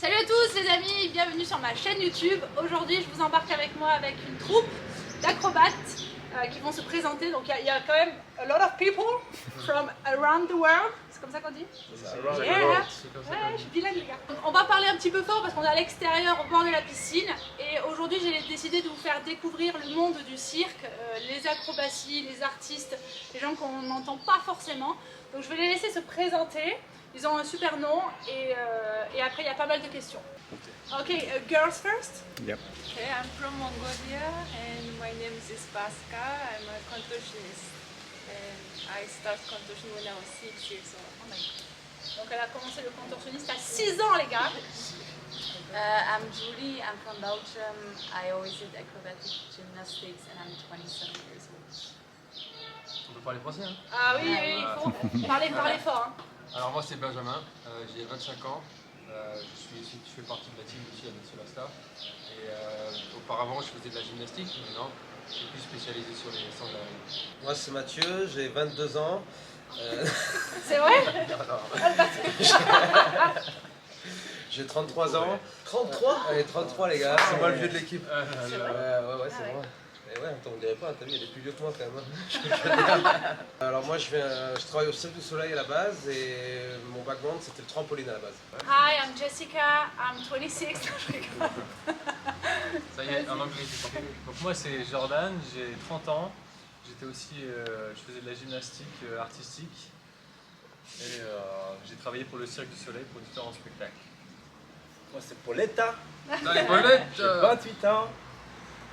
Salut à tous les amis, bienvenue sur ma chaîne YouTube. Aujourd'hui je vous embarque avec moi avec une troupe d'acrobates qui vont se présenter. Donc il y a quand même a lot of people from around the world. C'est comme ça qu'on dit? Yeah. Ouais, je suis bilingue les gars. On va parler un petit peu fort parce qu'on est à l'extérieur au bord de la piscine. Et aujourd'hui j'ai décidé de vous faire découvrir le monde du cirque, les acrobaties, les artistes, les gens qu'on n'entend pas forcément. Donc je vais les laisser se présenter. Ils ont un super nom et après il y a pas mal de questions. Ok, girls first? Yep. Okay, I'm from Mongolia and my name is Pasca. I'm a contortionist and I started contortion when I was 6 years old. Oh my God. Donc elle a commencé le contorsionniste à 6 ans les gars. I'm Julie, I'm from Belgium. I always did acrobatic gymnastics and I'm 27 years old. On peut parler français hein? Ah oui, oui, il faut parler fort. Hein. Alors moi c'est Benjamin, j'ai 25 ans, je fais partie de la team aussi avec Solasta. Et auparavant je faisais de la gymnastique, maintenant je suis plus spécialisé sur les sangles aériennes. Moi c'est Mathieu, j'ai 22 ans. C'est vrai? J'ai 33 ans. 33? Allez, 33 les gars, c'est moi le vieux de l'équipe. C'est vrai? Ouais, c'est Ah moi. Et ouais, attends, on dirait pas, t'as vu, il est plus vieux que moi quand même. Alors moi je travaille au Cirque du Soleil à la base et mon background c'était le trampoline à la base. Hi, I'm Jessica, I'm 26. Je rigole. Ça y est, en anglais c'est parti. Donc moi c'est Jordan, j'ai 30 ans, j'étais aussi, je faisais de la gymnastique artistique et j'ai travaillé pour le Cirque du Soleil pour différents spectacles. Moi c'est Pauletta, Dans les boulettes j'ai 28 ans.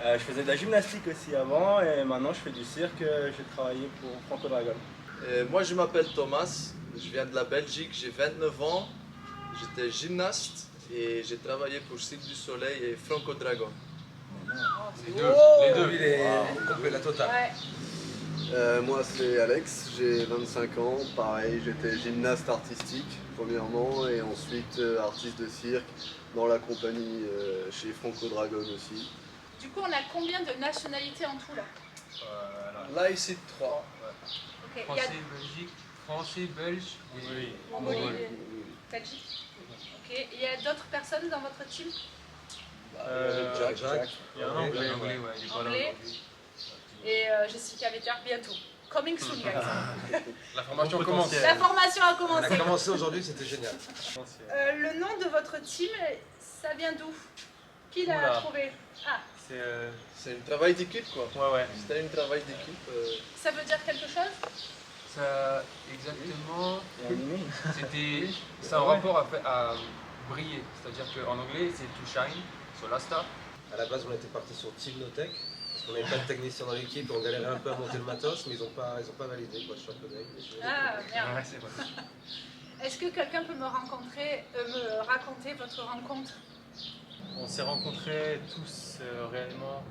Je faisais de la gymnastique aussi avant et maintenant je fais du cirque, j'ai travaillé pour Franco Dragon. Moi je m'appelle Thomas, je viens de la Belgique, j'ai 29 ans, j'étais gymnaste et j'ai travaillé pour Cirque du Soleil et Franco Dragon. Les deux, les deux. Lui il est complet, la totale. Ouais. Moi c'est Alex, j'ai 25 ans, pareil j'étais gymnaste artistique premièrement et ensuite artiste de cirque dans la compagnie chez Franco Dragon aussi. Du coup, on a combien de nationalités en tout là? Là ici 3. Ok, il y a Français, Belge et Mongolie, Belgique. Ok, il y a d'autres personnes dans votre team? Jacques. Il y a un anglais, anglais, anglais, ouais, il est pas là Anglais. aujourd'hui. Et Jessica Vetter bientôt. Coming soon, guys. La formation Bon commence. potentiel. La formation a On a commencé. commencé aujourd'hui, c'était génial. Le nom de votre team, ça vient d'où? Qui l'a Oula. trouvé? Ah, C'est C'est un travail d'équipe quoi. ouais. C'était un travail d'équipe. ça veut dire quelque chose? Ça, exactement, Et animé. c'est un rapport à briller. C'est-à-dire qu'en anglais c'est to shine, Solasta. À la base on était parti sur Team Notech parce qu'on n'avait pas de technicien dans l'équipe, on galérait un peu à monter le matos mais ils ont pas validé quoi, je suis un peu dingue. Ah, merde. Ouais, c'est vrai. Est-ce que quelqu'un peut me raconter votre rencontre? On s'est rencontrés tous réellement.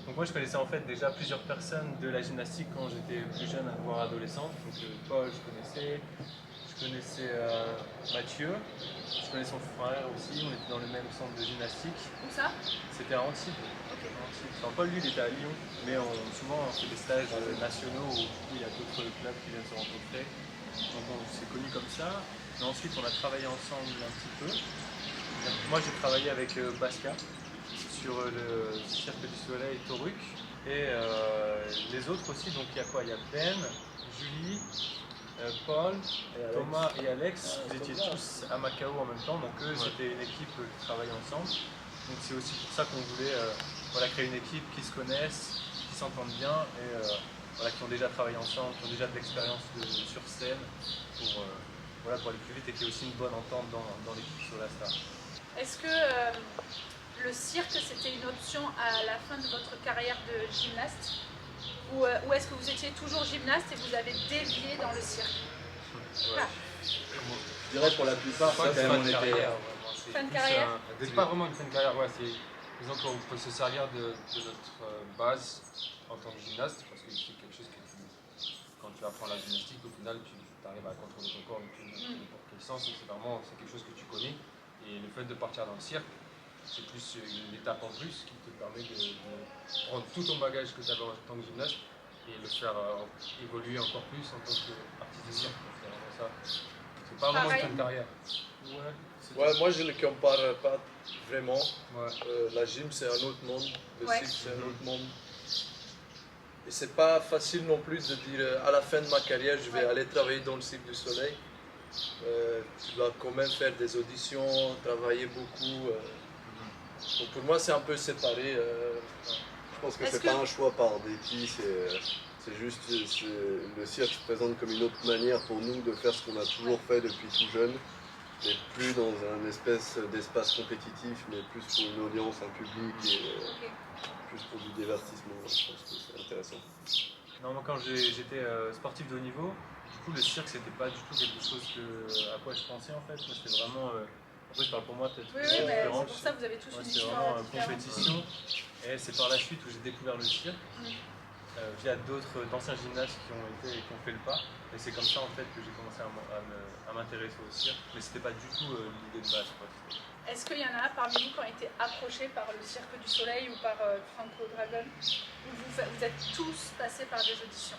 Donc moi je connaissais en fait déjà plusieurs personnes de la gymnastique quand j'étais plus jeune, voire adolescente. Donc Paul je connaissais Mathieu, je connais son frère aussi, on était dans le même centre de gymnastique. Où ça? C'était à Antibes. Enfin, Paul lui il était à Lyon, mais souvent on fait des stages nationaux où du coup, il y a d'autres clubs qui viennent se rencontrer. Donc on s'est connus comme ça. Mais ensuite on a travaillé ensemble un petit peu. Moi j'ai travaillé avec Pascal sur le Cirque du Soleil Toruc et les autres aussi, donc il y a quoi? Il y a Ben, Julie, Paul, Thomas et Alex, vous étiez tous à Macao en même temps, donc eux c'était une équipe qui travaillait ensemble. Donc c'est aussi pour ça qu'on voulait créer une équipe qui se connaisse, qui s'entende bien et qui ont déjà travaillé ensemble, qui ont déjà de l'expérience sur scène pour aller plus vite et qu'il y ait aussi une bonne entente dans l'équipe sur la star. Est-ce que le cirque c'était une option à la fin de votre carrière de gymnaste? Ou est-ce que vous étiez toujours gymnaste et vous avez dévié dans le cirque? Ouais. Je dirais pour la plupart, ça quand même on était... Fin de carrière? C'est pas vraiment une fin de carrière, ouais, c'est disons qu'on peut se servir de notre base en tant que gymnaste parce que c'est quelque chose que quand tu apprends la gymnastique au final tu arrives à contrôler ton corps dans n'importe quel sens, c'est quelque chose que tu connais et le fait de partir dans le cirque c'est plus une étape en plus qui te permet de prendre tout ton bagage que tu avais en tant que gymnaste et le faire évoluer encore plus en tant qu'artiste de cirque. C'est vraiment ça. C'est pas vraiment une Pareil. fin de carrière. Ouais, moi je ne le compare pas vraiment. Ouais. La gym c'est un autre monde, le Ouais. cirque c'est un autre monde. Et c'est pas facile non plus de dire à la fin de ma carrière je vais Ouais. aller travailler dans le Cirque du Soleil. Tu dois quand même faire des auditions, travailler beaucoup. Donc pour moi c'est un peu séparé. Je pense que Est-ce c'est que- pas un choix par dépit, c'est juste le cirque se présente comme une autre manière pour nous de faire ce qu'on a toujours fait depuis tout jeune, mais plus dans un espèce d'espace compétitif, mais plus pour une audience, un public et Ok. plus pour du divertissement. Je pense que c'est intéressant. Non, moi quand j'étais sportif de haut niveau, du coup le cirque c'était pas du tout quelque chose à quoi je pensais en fait. Moi c'était vraiment. Après je parle pour moi peut-être Oui, oui, mais différent. c'est pour ça que vous avez tous Moi une c'est histoire vraiment différente. compétition. Et c'est par la suite où j'ai découvert le cirque. Via d'autres d'anciens gymnastes qui ont fait le pas. Et c'est comme ça en fait que j'ai commencé à m'intéresser au cirque. Mais c'était pas du tout l'idée de base. Quoi. Est-ce qu'il y en a parmi vous qui ont été approchés par le Cirque du Soleil ou par Franco Dragon? Ou vous êtes tous passés par des auditions?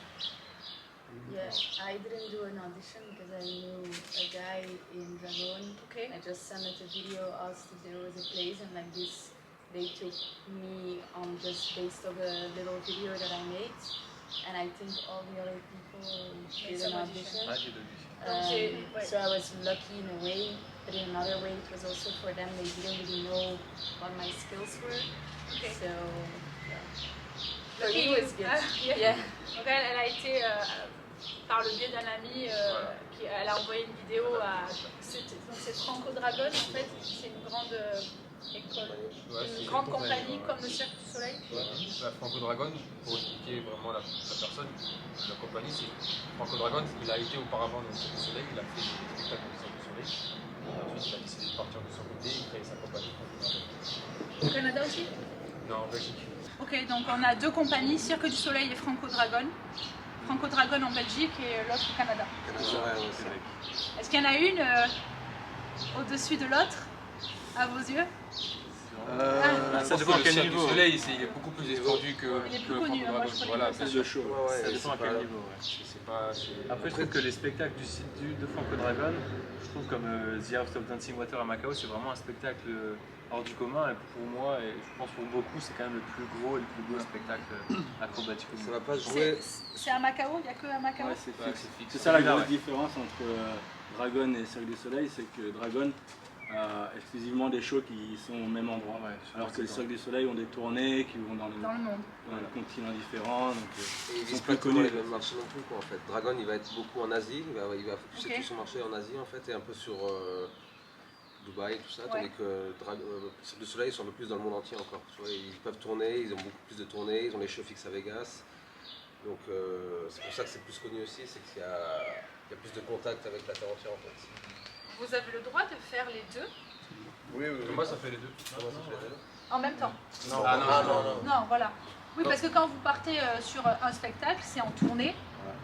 Yeah, I didn't do an audition because I knew a guy in Dragon. Ok. I just sent it a video, asked if there was a place, and like this, they took me on just based of a little video that I made. And I think all the other people did some an audition. audition. Ah, j'ai devu. Ouais. So I was lucky in a way, but in another way it was also for them, they didn't really know what my skills were. Ok. So yeah. For Lucky me it was you. good. Ah, yeah. Yeah. Donc elle a été, par le biais d'un ami, elle a envoyé une vidéo à... Donc c'est Franco Dragon en fait, c'est une grande école, Ouais, c'est une grande une compagnie ouais. comme le Cirque du Soleil. La Franco Dragon, pour expliquer vraiment la personne, la compagnie, c'est Franco Dragon, il a été auparavant dans le Cirque du Soleil, il a fait des spectacles du Cirque du Soleil. Et ensuite, il a décidé de partir de son côté et créer sa compagnie Franco Dragon. Au Canada aussi? Non, en Belgique. Ok, donc on a deux compagnies, Cirque du Soleil et Franco Dragon. Franco Dragon en Belgique et l'autre au Canada. Est-ce qu'il y en a une au-dessus de l'autre, à vos yeux? Ça dépend à le quel Cirque du niveau. Soleil, il est beaucoup plus étendu que Il est plus que connu, Franco moi, Dragon. je connais Voilà, pas plus ça. de show. Ça dépend à quel niveau. Ouais. C'est pas. Après, je trouve que les spectacles de Franco Dragon, je trouve comme The Art of Dancing Water à Macao, c'est vraiment un spectacle hors du commun. Et pour moi, et je pense pour beaucoup, c'est quand même le plus gros et le plus beau spectacle acrobatique au Ça monde. va pas se jouer. C'est à Macao, il n'y a que à Macao? Ouais, c'est Ouais, fixe. c'est fixe. C'est ça la Celui-là, grosse ouais. différence entre Dragon et Cirque du Soleil, c'est que Dragon a exclusivement des shows qui sont au même endroit. Ouais, je suis Alors que le d'accord. Cirque du Soleil ont des tournées qui vont dans Dans le monde. des continents différents. Donc, Et ils ils sont visent plus pas toujours connus. les mêmes marchés non plus quoi, en fait. Dragon il va être beaucoup en Asie, il va focuser Ok. tout son marché en Asie en fait et un peu sur Dubaï et tout ça, Ouais. tandis que Cirque du Soleil ils sont un peu plus dans le monde entier encore. Tu vois, ils peuvent tourner, ils ont beaucoup plus de tournées, ils ont les shows fixes à Vegas. Donc c'est pour ça que c'est plus connu aussi, c'est qu'il y a plus de contact avec la terre entière en fait. Vous avez le droit de faire les deux Oui, oui, oui. Moi, ça fait les deux. Comment ça fait là en même temps? Non, Ah, non, non. Non, voilà. Oui, parce que quand vous partez sur un spectacle, c'est en tournée.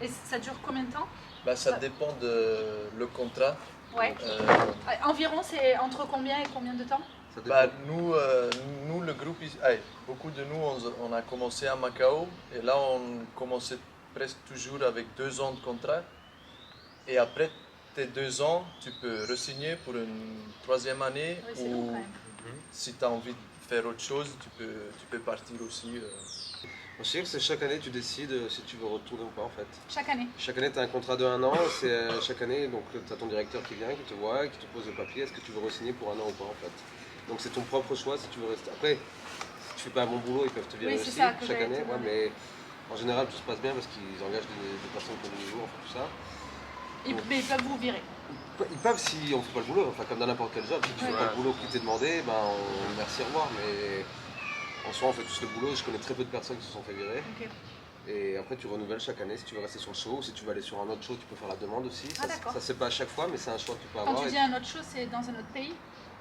Et ça dure combien de temps? Bah, ça dépend de le contrat. Ouais. Environ, c'est entre combien et combien de temps? Ça Bah, dépend. nous, le groupe, beaucoup de nous, on a commencé à Macao et là, on commençait presque toujours avec 2 ans de contrat. Et après tes 2 ans, tu peux re-signer pour une 3e année Oui, c'est long ou quand même. si tu as envie de faire autre chose, tu peux partir aussi. Je sais que c'est chaque année tu décides si tu veux retourner ou pas en fait. Chaque année. Chaque année tu as un contrat de 1 an, c'est chaque année donc tu as ton directeur qui vient, qui te voit, qui te pose le papier, est-ce que tu veux re-signer pour 1 an ou pas en fait. Donc c'est ton propre choix si tu veux rester. Après, si tu fais pas un bon boulot, ils peuvent te virer Oui, c'est aussi ça que chaque j'allais année, te ouais, demander. mais en général tout se passe bien parce qu'ils engagent des personnes qui ont du niveau, enfin tout ça. Mais ils peuvent vous virer. Ils peuvent si on fait pas le boulot, enfin comme dans n'importe quel job, si tu fais pas le boulot qui t'est demandé, ben on merci au revoir, mais en soi on fait tous le boulot, je connais très peu de personnes qui se sont fait virer. Ok. Et après tu renouvelles chaque année si tu veux rester sur le show, ou si tu veux aller sur un autre show tu peux faire la demande aussi. Ah, d'accord. Ça c'est pas à chaque fois mais c'est un choix que tu peux Quand avoir. tu Et dis un autre chose, c'est dans un autre pays?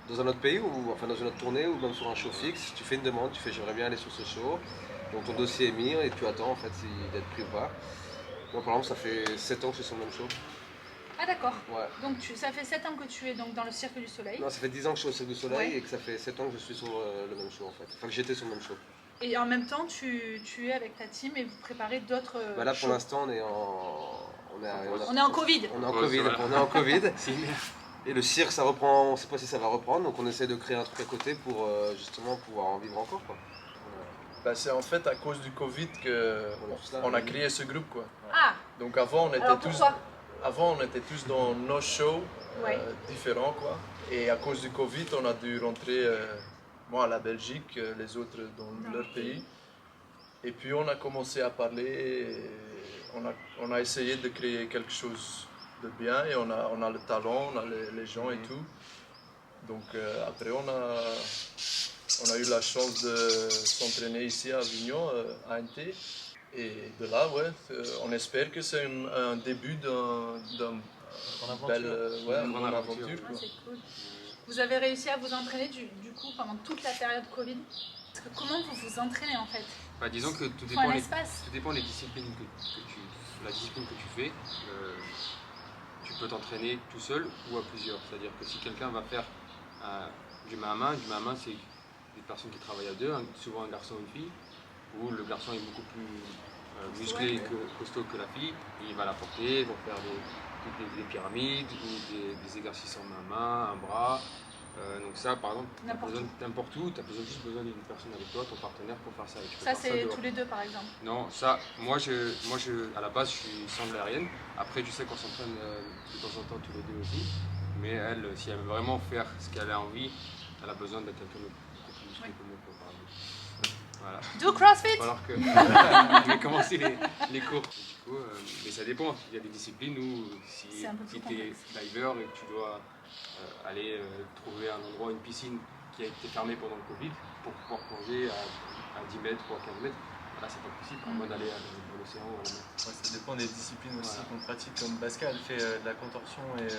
dans un autre pays ou enfin dans une autre tournée ou même sur un show fixe, tu fais une demande, tu fais j'aimerais bien aller sur ce show, donc ton dossier est mis et tu attends en fait d'être pris ou pas. Moi par exemple ça fait 7 ans que je suis sur le même show. Ah d'accord. Ouais. Donc ça fait 7 ans que tu es donc dans le Cirque du Soleil. Non ça fait 10 ans que je suis au Cirque du Soleil Ouais. et que ça fait 7 ans que je suis sur le même show en fait. Enfin que j'étais sur le même show. Et en même temps, tu es avec ta team et vous préparez d'autres Bah là pour shows. l'instant on est en On est en Covid. On est en Ouais, Covid, c'est vrai. on est en Covid. C'est une merde. Et le cirque, ça reprend, on ne sait pas si ça va reprendre, donc on essaie de créer un truc à côté pour justement pouvoir en vivre encore, quoi. Bah, c'est en fait à cause du Covid qu'on a créé ce groupe, quoi. Ah, Donc avant on alors était tous dans nos shows Ouais. différents, quoi. Et à cause du Covid, on a dû rentrer, moi à la Belgique, les autres dans leur pays. Et puis on a commencé à parler, et on a essayé de créer quelque chose de bien, et on a le talent, on a les gens et tout. Donc après on a eu la chance de s'entraîner ici à Avignon, à NT. Et de là, ouais, on espère que c'est un début d'un belle grande aventure. aventure. Quoi. c'est cool. Vous avez réussi à vous entraîner du coup pendant toute la période Covid. Parce que comment vous vous entraînez en fait? Bah, disons que tout Il faut un dépend, espace. tout dépend des disciplines la discipline que tu fais. Tu peux t'entraîner tout seul ou à plusieurs. C'est-à-dire que si quelqu'un va faire du main à main, c'est des personnes qui travaillent à deux, souvent un garçon et une fille, où le garçon est beaucoup plus musclé, costaud que la fille, et il va la porter, ils vont faire des pyramides ou des exercices en main à main, un bras. Donc ça, par exemple, n'importe où, tu as juste besoin d'une personne avec toi, ton partenaire, pour faire ça. Et tu peux Ça faire c'est dehors. tous les deux par exemple. Non, ça, moi, à la base, je suis sangle aérienne. Après, je sais qu'on s'entraîne de temps en temps tous les deux aussi. Mais elle, si elle veut vraiment faire ce qu'elle a envie, elle a besoin de quelqu'un de beaucoup plus musclé que moi, pour parler. Voilà. Do CrossFit. Alors que je vais commencer les cours. Du coup, mais ça dépend. Il y a des disciplines où si C'est un peu plus tu es diver et que tu dois aller trouver un endroit, une piscine qui a été fermée pendant le Covid pour pouvoir plonger à 10 mètres ou à 15 mètres, là c'est pas possible, à moins d'aller dans l'océan ou à la mer. Ouais, ça dépend des disciplines aussi Voilà. qu'on pratique, comme Baska, elle fait de la contorsion et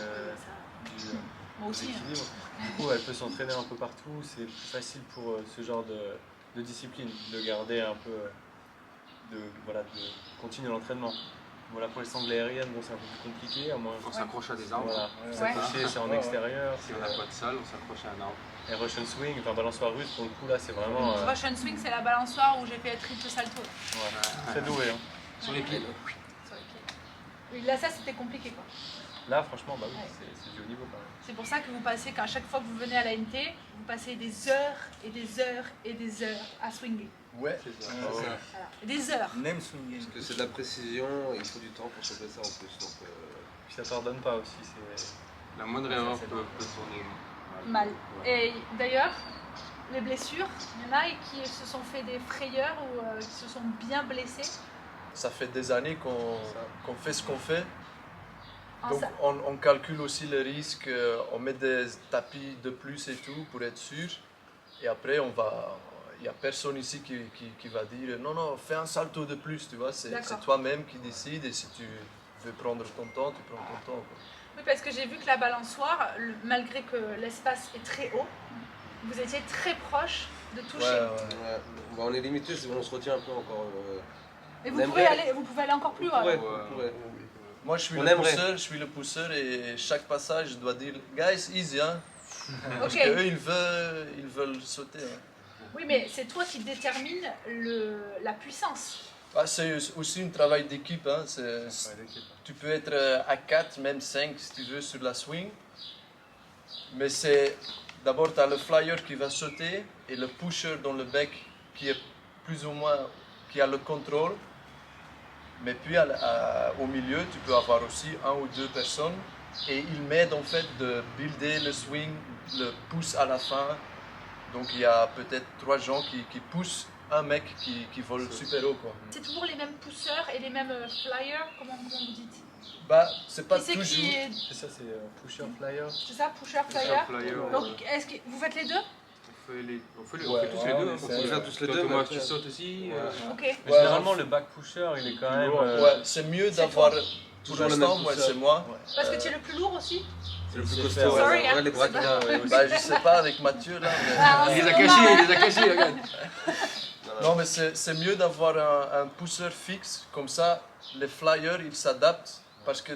Moi aussi. du équilibre. Du coup, elle peut s'entraîner un peu partout, c'est plus facile pour ce genre de discipline, de garder un peu, de continuer l'entraînement. Voilà, pour les sangles aériennes, bon, c'est un peu plus compliqué, à moins. On s'accroche à des arbres. Voilà, Ouais. s'accrocher, c'est en extérieur. Si on n'a pas de salle, on s'accroche à un arbre. Et Russian Swing, enfin balançoire russe, pour le coup, là, c'est vraiment Russian Swing c'est la balançoire où j'ai fait triple salto. très doué. Hein. Sur les pieds. Sur les pieds. Oui, là ça c'était compliqué quoi. Là, franchement, bah oui, Ouais. c'est du haut niveau quand même. C'est pour ça que vous passez, qu'à chaque fois que vous venez à la NT, vous passez des heures et des heures et des heures à swinger. Ouais, C'est ça. Voilà. Des heures. Même swinging. Parce que c'est de la précision, et il faut du temps pour choper ça en plus. Donc, Puis ça pardonne pas aussi. C'est... La moindre Ouais, erreur ça, c'est peut tourner Mal. Ouais. Et d'ailleurs, les blessures, il y en a qui se sont fait des frayeurs ou qui se sont bien blessés. ça fait des années qu'on fait ce qu'on fait. En Donc sa- on calcule aussi le risque, on met des tapis de plus et tout pour être sûr. Et après il n'y a personne ici qui va dire non, fais un salto de plus, tu vois. C'est D'accord. toi-même qui décides, et si tu veux prendre ton temps, tu prends ton temps, quoi. Oui, parce que j'ai vu que la balançoire, malgré que l'espace est très haut, vous étiez très proche de toucher. ouais, bah, on est limité, on se retient un peu encore. Et on vous pouvez, aimerait- aller, vous pouvez aller encore plus haut. Ouais, alors. on pourrait. Moi je suis On le aimerait. pousseur, et chaque passage je dois dire guys easy, hein. Parce Ok. qu'eux ils veulent sauter, hein. Oui, mais c'est toi qui détermine la puissance. Ah, c'est aussi un travail d'équipe, hein. Tu peux être à 4, même 5 si tu veux sur la swing. Mais c'est d'abord tu as le flyer qui va sauter et le pusher dans le bec qui est plus ou moins qui a le contrôle. Mais puis au milieu, tu peux avoir aussi 1 ou 2 personnes et ils m'aident en fait de builder le swing, le pouce à la fin. Donc il y a peut-être 3 gens qui poussent un mec qui vole super haut, quoi. C'est toujours les mêmes pousseurs et les mêmes flyers, comment vous dites? Bah, c'est pas Qui c'est toujours. qui est... C'est ça, c'est pusher flyer. C'est ça, pusher, flyer? Flyer. Donc, est-ce que vous faites les deux? On fait tous Ouais, les deux. on On essaie. peut faire tous les deux, Thomas, mais tu après- sautes aussi. Ok. Mais Ouais, généralement, le back pusher, il est quand même. Ouais, c'est mieux d'avoir. Pour toujours le l'instant, même ouais, pousseur. c'est moi. Parce que tu es le plus lourd aussi? C'est le plus C'est costaud. faire, Sorry, ouais, hein, les bras c'est qui viennent, ouais, aussi. Bah, je sais pas avec Mathieu là. Mais... Ah, Il les a c'est cachés, normal. il les a cachés, regarde. Non, mais c'est mieux d'avoir un pousseur fixe. Comme ça, les flyers ils s'adaptent. Parce que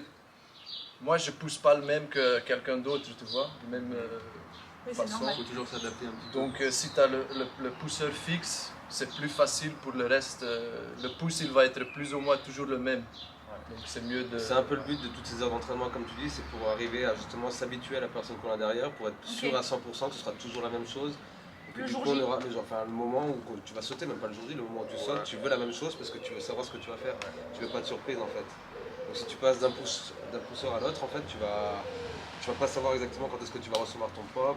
moi, je pousse pas le même que quelqu'un d'autre, tu vois. Même Oui, c'est façon. normal. Il faut toujours s'adapter un petit peu. Donc, si tu as le pousseur fixe, c'est plus facile pour le reste. Le pouce, il va être plus ou moins toujours le même. Donc c'est mieux de... C'est un peu le but de toutes ces heures d'entraînement, comme tu dis, c'est pour arriver à justement s'habituer à la personne qu'on a derrière, pour être sûr à 100% que ce sera toujours la même chose. Et que Le du jour coup, on J. aura le moment où tu vas sauter, même pas le jour J, le moment où tu sautes, tu veux la même chose parce que tu veux savoir ce que tu vas faire. Tu veux pas de surprise en fait. Donc si tu passes d'un pousseur à l'autre, en fait, tu vas pas savoir exactement quand est-ce que tu vas recevoir ton pop,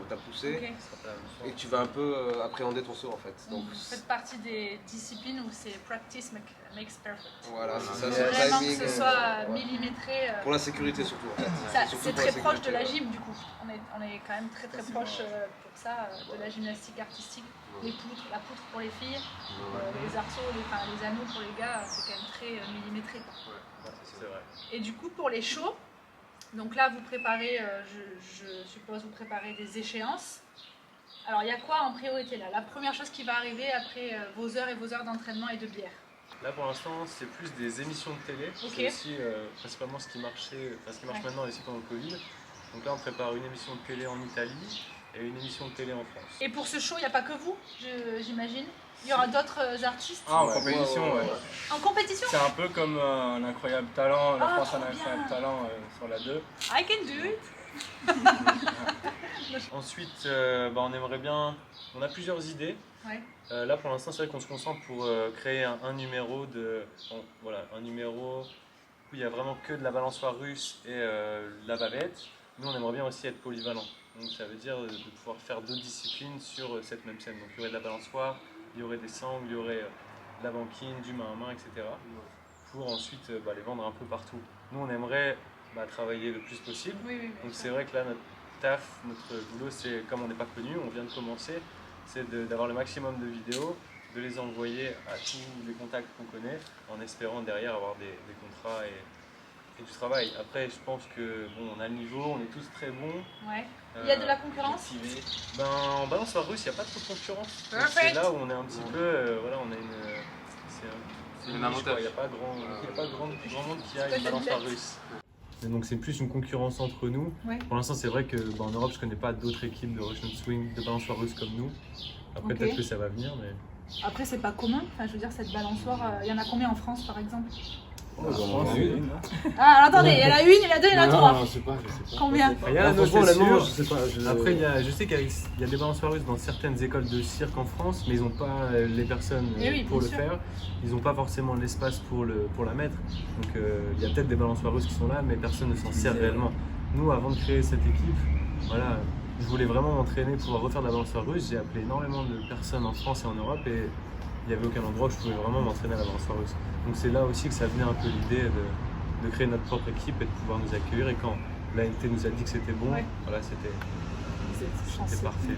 ta poussée, Ok. et tu vas un peu appréhender ton saut en fait. Donc Vous faites partie des disciplines où c'est practice makes perfect. voilà, c'est ça, Faut c'est le vraiment timing. que ce soit millimétré. Pour la sécurité surtout en fait. Surtout C'est pour la très proche de sécurité. la gym du coup. On est quand même très proche pour ça de la gymnastique artistique. Les poutres, la poutre pour les filles, les arceaux, les anneaux pour les gars, c'est quand même très millimétré. Quoi. C'est vrai. Et du coup pour les shows, donc là vous préparez, je suppose vous préparez des échéances. Alors il y a quoi en priorité là? La première chose qui va arriver après vos heures et vos heures d'entraînement et de bière. Là pour l'instant c'est plus des émissions de télé, Ok. c'est aussi principalement ce qui marche maintenant aussi pendant le Covid. Donc là on prépare une émission de télé en Italie et une émission de télé en France. Et pour ce show, il n'y a pas que vous, j'imagine. Il y aura d'autres artistes. Ah, en compétition, ouais. En compétition? C'est un peu comme un incroyable talent, la Ah, France a un trop incroyable bien. talent sur la 2. I can do it. Ensuite on aimerait bien, on a plusieurs idées. Ouais. Là pour l'instant c'est vrai qu'on se concentre pour créer un numéro un numéro où il n'y a vraiment que de la balançoire russe et la bavette. Nous on aimerait bien aussi être polyvalent. Donc ça veut dire de pouvoir faire d'autres disciplines sur cette même scène. Donc il y aurait de la balançoire, il y aurait des sangles, il y aurait de la banquine, du main à main, etc. Pour ensuite les vendre un peu partout. Nous on aimerait travailler le plus possible. Oui, oui, Donc c'est vrai que là notre taf, notre boulot, c'est comme on n'est pas connu, on vient de commencer, c'est d'avoir le maximum de vidéos, de les envoyer à tous les contacts qu'on connaît, en espérant derrière avoir des contrats et du travail. Après, je pense que on a le niveau, on est tous très bons. Ouais. Il y a de la concurrence? En balançoire russe, il n'y a pas trop de concurrence. Donc, Perfect. c'est là où on est un petit peu, on a c'est Un niche, avantage. quoi. Il n'y a pas grand monde qui a une balançoire russe. Et donc c'est plus une concurrence entre nous. Ouais. Pour l'instant c'est vrai que en Europe je connais pas d'autres équipes de Russian Swing, de balançoire russe comme nous. Après Ok. peut-être que ça va venir mais... Après, c'est pas commun. Enfin, je veux dire, cette balançoire, il y en a combien en France par exemple? Ah, alors attendez, il y en a une, il y en a deux, il y en a trois. je sais pas. Combien? Il y a, Franchement, c'est honnêtement, sûr. je sais pas. Après je sais qu'il y a des balançoires russes dans certaines écoles de cirque en France, mais ils n'ont pas les personnes Eh oui, pour bien le sûr. faire. Ils n'ont pas forcément l'espace pour la mettre. Donc il y a peut-être des balançoires russes qui sont là, mais personne ne s'en sert réellement. Nous, avant de créer cette équipe, voilà, je voulais vraiment m'entraîner, pouvoir refaire de la balançoire russe. J'ai appelé énormément de personnes en France et en Europe et il n'y avait aucun endroit où je pouvais vraiment m'entraîner à la balançoire russe. Donc c'est là aussi que ça venait un peu l'idée de créer notre propre équipe et de pouvoir nous accueillir. Et quand l'ANT nous a dit que c'était bon, Ouais. voilà, c'était chanceux. parfait.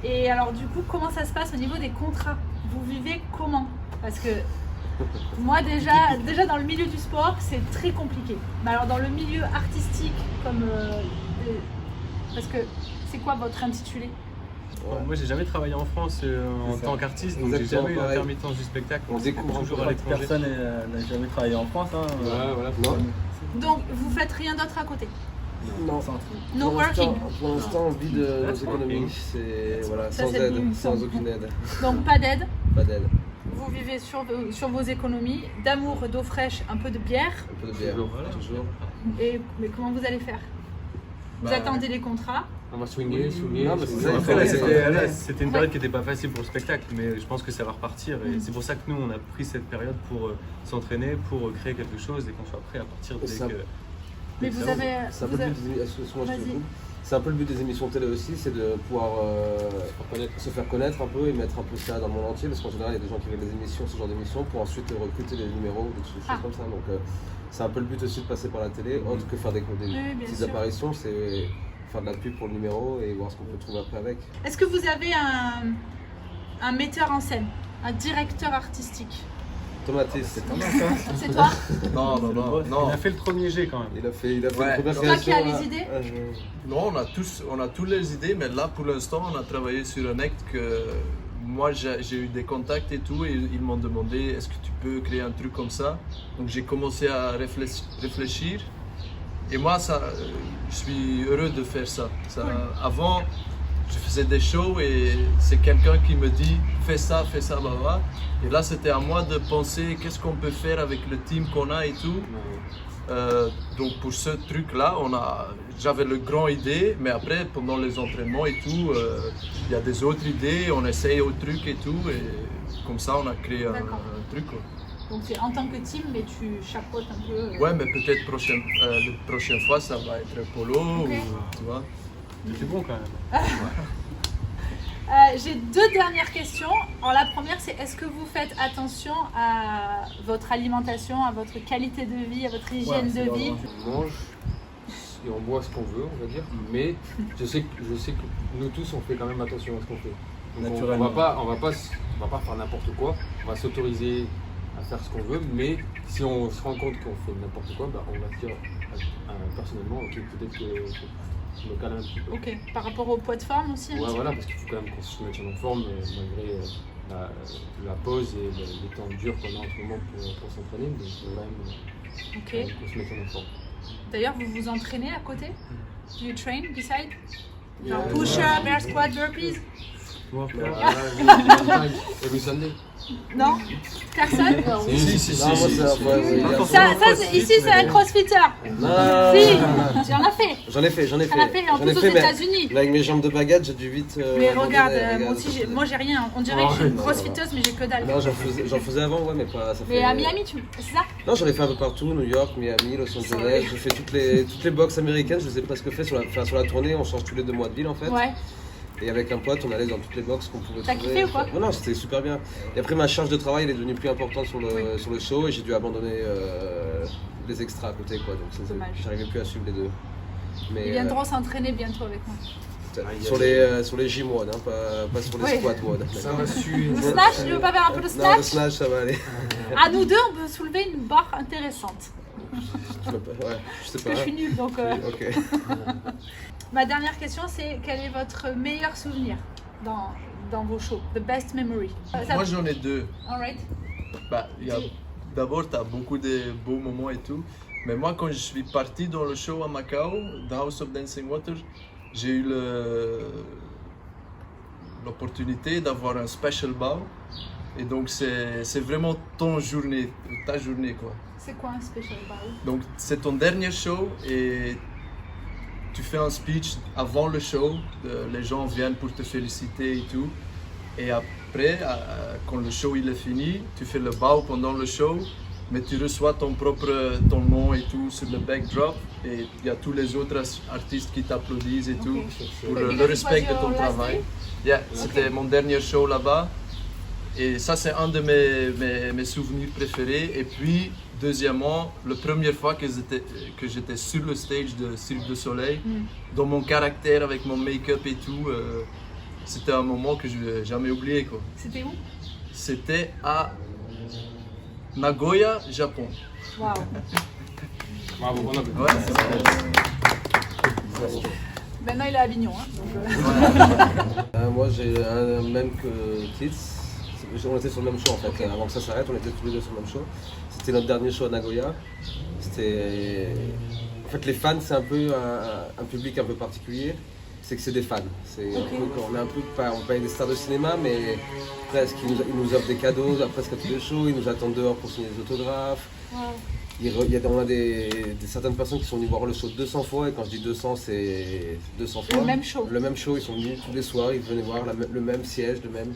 Et alors, du coup, comment ça se passe au niveau des contrats? Vous vivez comment? Parce que moi, déjà dans le milieu du sport, c'est très compliqué. Mais alors, dans le milieu artistique, comme. Parce que c'est quoi votre intitulé? Moi, j'ai jamais travaillé en France en tant qu'artiste, donc j'ai Exactement jamais eu pareil. l'intermittence du spectacle. On découvre toujours à Toute l'étranger. personne n'a jamais travaillé en France. Hein, voilà. Donc, vous faites rien d'autre à côté? Non. No Pour working. l'instant- Pour l'instant, on vit de nos économies. C'est voilà, Ça, sans c'est aide, bien, sans ça. aucune aide. Donc, pas d'aide. Pas d'aide. Vous vivez sur vos économies, d'amour, d'eau fraîche, un peu de bière. Un peu de bière, toujours. Mais comment vous allez faire? Vous Bah, attendez les contrats? On va swinguer. Non, mais c'est ça, Après, là, Ouais, c'était une période qui n'était pas facile pour le spectacle, mais je pense que ça va repartir. Et c'est pour ça que nous, on a pris cette période pour s'entraîner, pour créer quelque chose et qu'on soit prêt à partir dès Ça- que... Mais vous avez. C'est un vous peu le avez- but des, excuse-moi, je te Vas-y. coupe. C'est un peu le but des émissions télé aussi, c'est de pouvoir se faire connaître un peu et mettre un peu ça dans le monde entier, parce qu'en général il y a des gens qui veulent des émissions, ce genre d'émissions, pour ensuite recruter des numéros, des choses Ah. comme ça. Donc c'est un peu le but aussi de passer par la télé, autre que faire des bien petites sûr. apparitions, c'est faire de la pub pour le numéro et voir ce qu'on peut trouver après avec. Est-ce que vous avez un metteur en scène, un directeur artistique? Tomatis, C'est toi? Non. Il a fait le premier jet quand même. il a fait Ouais. une première C'est toi qui as création, les idées? Non, on a tous les idées, mais là pour l'instant on a travaillé sur un acte que moi j'ai eu des contacts et tout, et ils m'ont demandé est-ce que tu peux créer un truc comme ça. Donc j'ai commencé à réfléchir, et moi je suis heureux de faire ça. Avant, je faisais des shows et c'est quelqu'un qui me dit fais ça, blablabla. Et là c'était à moi de penser qu'est-ce qu'on peut faire avec le team qu'on a et tout. Donc pour ce truc-là, j'avais le grand idée, mais après pendant les entraînements et tout, il y a des autres idées, on essaye autre truc et tout, et comme ça on a créé un truc. Quoi. Donc c'est en tant que team, mais tu chapeautes un peu. Ouais, mais peut-être la prochaine fois ça va être Polo, ou, tu vois. C'est bon quand même. J'ai 2 dernières questions. Alors, la première, c'est est-ce que vous faites attention à votre alimentation, à votre qualité de vie, à votre hygiène de vie? On mange et on boit ce qu'on veut, on va dire, mais je sais que nous tous on fait quand même attention à ce qu'on fait. Donc on va pas faire n'importe quoi, on va s'autoriser à faire ce qu'on veut, mais si on se rend compte qu'on fait n'importe quoi, on va se dire personnellement, ok, peut-être que je me calme un petit peu. Ok, par rapport au poids de forme aussi? Ouais, voilà, parce qu'il faut quand même qu'on se mette en forme malgré la pause et les temps durs qu'on a en ce moment pour s'entraîner, donc il faut quand même qu'on se mette en forme. D'ailleurs, vous vous entraînez à côté? Do you train beside? Genre push-up, air squat, burpees? Every Sunday. Non? Personne? Si. Ici c'est un crossfitter. Si, j'en ai fait. J'en ai fait. En plus aux États-Unis. Avec mes jambes de baguette, j'ai dû vite. Mais regarde, moi j'ai rien. On dirait que je suis une crossfitteuse, mais j'ai que dalle. Non, j'en faisais avant, ouais, mais pas. Ça fait... Mais à Miami, c'est ça? Non, j'en ai fait un peu partout, New York, Miami, Los Angeles. J'ai fait toutes les box américaines, je les ai presque fait sur la tournée. On change tous les 2 mois de ville en fait. Ouais. Et avec un pote, on allait dans toutes les box qu'on pouvait trouver. T'as kiffé ou quoi? Non, c'était super bien. Et après, ma charge de travail elle est devenue plus importante sur le show et j'ai dû abandonner les extras à côté, quoi. Donc j'arrivais plus à suivre les 2. Mais, ils viendront s'entraîner bientôt avec moi. Sur les J-Mod, hein, pas sur les squat mod. Ça va suivre. Le snatch, tu veux pas faire un peu de snatch? Non, le snatch, ça va aller. À nous 2, on peut soulever une barre intéressante. Je sais pas. Parce que je suis nulle, donc... Ok. Ma dernière question, c'est quel est votre meilleur souvenir dans vos shows? The best memory. Moi j'en ai 2. Alright. D'abord, tu as beaucoup de beaux moments et tout. Mais moi, quand je suis parti dans le show à Macao, The House of Dancing Water, j'ai eu l'opportunité d'avoir un special bow. Et donc, c'est vraiment ta journée, quoi. C'est quoi un special bow? Donc, c'est ton dernier show et tu fais un speech avant le show. Les gens viennent pour te féliciter et tout. Et après, quand le show il est fini, tu fais le bow pendant le show, mais tu reçois ton nom et tout sur le backdrop. Et il y a tous les autres artistes qui t'applaudissent et tout pour le respect de ton travail. C'était mon dernier show là-bas. Et ça, c'est un de mes souvenirs préférés. Et puis, deuxièmement, la première fois que j'étais sur le stage de Cirque du Soleil, dans mon caractère, avec mon make-up et tout, c'était un moment que je n'ai jamais oublié, quoi. C'était où? C'était à Nagoya, Japon. Waouh! Bravo, bon appétit. Ouais, maintenant, il est à Avignon. Hein, moi, j'ai un même que Kids. On était sur le même show en fait. Okay. Avant que ça s'arrête, on était tous les 2 sur le même show. C'était notre dernier show à Nagoya. En fait, les fans, c'est un peu un public un peu particulier. C'est que c'est des fans. On est un peu, on paye des stars de cinéma, mais presque. Ils nous offrent des cadeaux presque à tous les shows. Ils nous attendent dehors pour signer des autographes. Wow. On a certaines personnes qui sont venues voir le show 200 fois, et quand je dis 200, c'est 200 fois. Le même show. Le même show, ils sont venus tous les soirs, ils venaient voir le même siège, le même.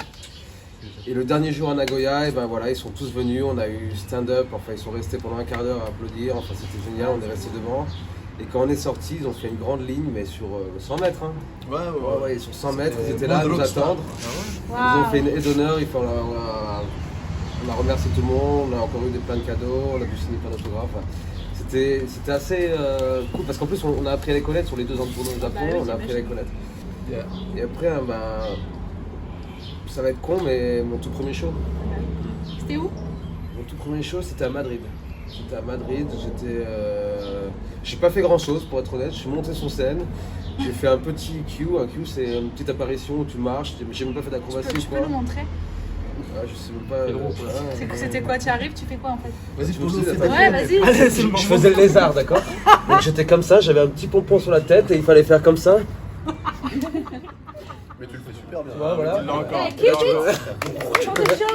Et le dernier jour à Nagoya, et ben voilà, ils sont tous venus, on a eu stand-up, enfin ils sont restés pendant un quart d'heure à applaudir, enfin c'était génial, on est restés devant. Et quand on est sorti, ils ont fait une grande ligne, mais sur 100 mètres. Hein. Ouais, sur 100 mètres, ils étaient là à nous attendre. Ils ont fait une aide d'honneur, on a remercié tout le monde, on a encore eu plein de cadeaux, on a pu signer plein d'autographes. C'était assez cool, parce qu'en plus on a appris à les connaître sur les 2 ans de tournoi au Japon, on a appris à les connaître. Et après, ça va être con, mais mon tout premier show. C'était où? Mon tout premier show, c'était à Madrid. J'ai pas fait grand chose pour être honnête, je suis monté sur scène, j'ai fait un petit Q. Un Q, c'est une petite apparition où tu marches, j'ai même pas fait d'acrobatie. Tu peux nous montrer? Je sais même pas. C'était quoi? Tu arrives, tu fais quoi en fait? Vas-y, pour nous. Ouais, vas-y. Je faisais le lézard, d'accord? Donc j'étais comme ça, j'avais un petit pompon sur la tête et il fallait faire comme ça. Mais tu le fais super bien. Ouais, voilà. Eh, kill it. Chant de chien.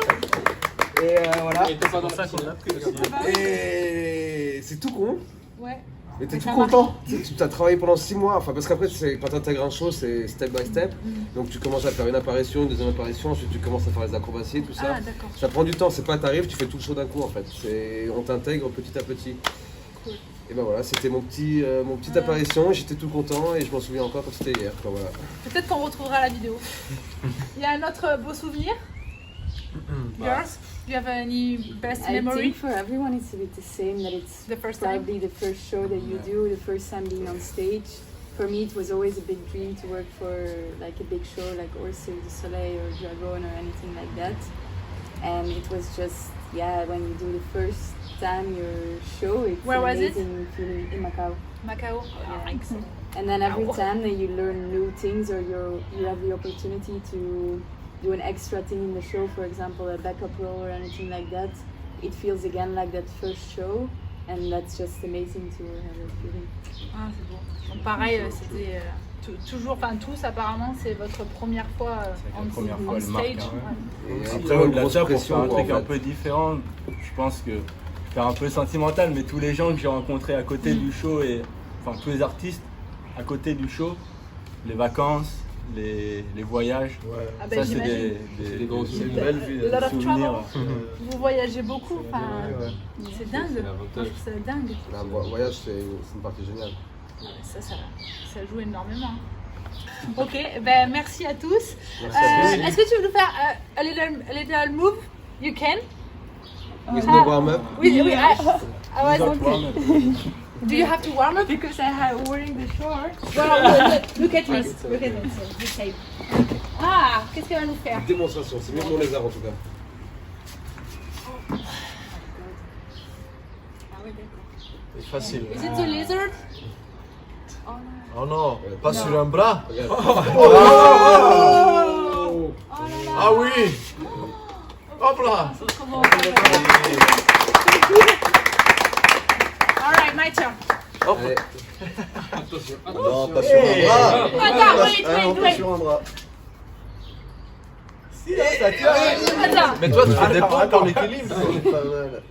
Et voilà. C'est pour ça qu'on l'a pris aussi. Et c'est tout con. Ouais. Mais t'es Mais tout ça content. Tu as travaillé pendant 6 mois. Enfin, parce qu'après, quand tu intègres un show, c'est step by step. Donc tu commences à faire une apparition, une deuxième apparition, ensuite tu commences à faire les acrobaties, tout ça. Ah, d'accord. Ça prend du temps, c'est pas t'arrives, tu fais tout le show d'un coup en fait. On t'intègre petit à petit. Cool. Et ben voilà, c'était mon petite apparition, j'étais tout content et je m'en souviens encore comme c'était hier. Quoi, voilà. Peut-être qu'on retrouvera la vidéo. Il y a un autre beau souvenir. Girls, do you have any best I memory? think for everyone it's a bit the same, that it's The first time? probably the first show that you do, the first time being on stage. For me it was always a big dream to work for like a big show like Cirque du Soleil or Dragon or anything like that. And it was just, yeah, when you do the first time your show, it's Where was it? amazing feeling in Macau. Macao. Yeah. And then every time that you learn new things or you have the opportunity to do an extra thing in the show, for example a backup role or anything like that, it feels again like that first show, and that's just amazing to have that feeling. Ah, c'est bon. Donc pareil, c'était toujours, enfin tous apparemment, c'est votre première fois C'est la première fois, on elle marque, stage. hein, Ouais. Et Après, une au-delà de grosse ça, pour faire pression, un quoi, truc en un fait. peu différent, je pense que je vais faire un peu sentimental, mais tous les gens que j'ai rencontrés à côté du show, et enfin tous les artistes à côté du show, les vacances, les voyages, Ah ça ben c'est j'imagine. c'est une The- belle a lot of souvenir. travel. Vous voyagez beaucoup, enfin, c'est dingue. C'est Moi, je l'avantage. trouve ça dingue. Un voyage, c'est une partie géniale. Ah, ça joue énormément. Ok, ben merci à tous. Est-ce que tu veux nous faire a little move? You can? With no warm-up. Oui, I was Don't warm up. Do you have to warm up? Because I have wearing the shorts. Well, look at this. Look at this. This tape. Ah, qu'est-ce qu'elle va nous faire? Démonstration, c'est mieux que mon lézard en tout cas. C'est facile. Is it the lizard? Oh non, pas sur un bras. Regarde. Ah oui. Hop là. Alright, my turn. Allez. Non, pas sur un bras. Attends, wait, On wait, peut wait. sur un bras. Attends. Mais toi tu fais des pompes pour l'équilibre. C'est pas mal.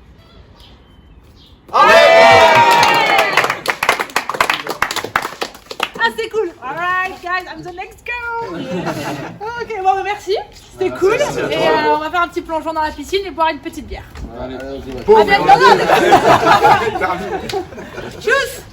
Ah, c'est cool. Alright, guys, I'm the next girl. Ok, bon, bah, merci. C'était cool. Et on va faire un petit plongeon dans la piscine et boire une petite bière. Allez, À bientôt. Tchuss.